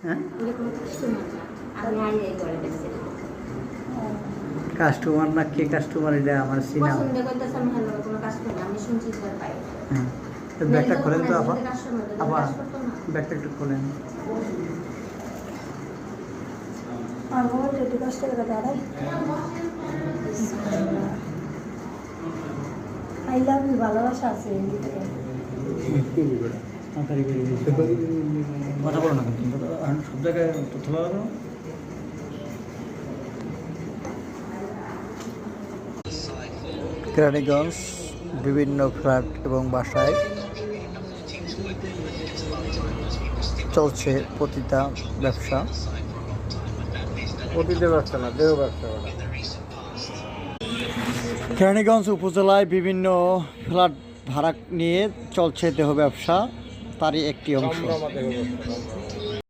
হ্যাঁ এরকম কাস্টমার না, আমি আইয়াই করে বেশি কাস্টমার না, কে কাস্টমার এটা আমার সিনেমা। পছন্দ করতেছে, আমি ভালো কোনো কাজ করি না, আমি শুনছি ঘর পাই হ্যাঁ, তো ব্যাগটা খোলেন তো আপা। কাস্টমার আপা কাজ করতো না। ব্যাগটা একটু খোলেন। আমার যেটু কষ্ট করে দাঁড়াই আই লাভ ইউ ভালোবাসা আছে এর ভিতরে। কথা বলো না কিন্তু সব জায়গায় তথ্য লাগানো। কেরানীগঞ্জ বিভিন্ন ফ্ল্যাট এবং বাসায় চলছে পতিতা ব্যবসা। পতিতা ব্যবসা না, দেহ ব্যবসা। কেরানীগঞ্জ উপজেলায় বিভিন্ন ফ্ল্যাট ভাড়া নিয়ে চলছে দেহ ব্যবসা, তারই একটি অংশ। দেহ ব্যবসা।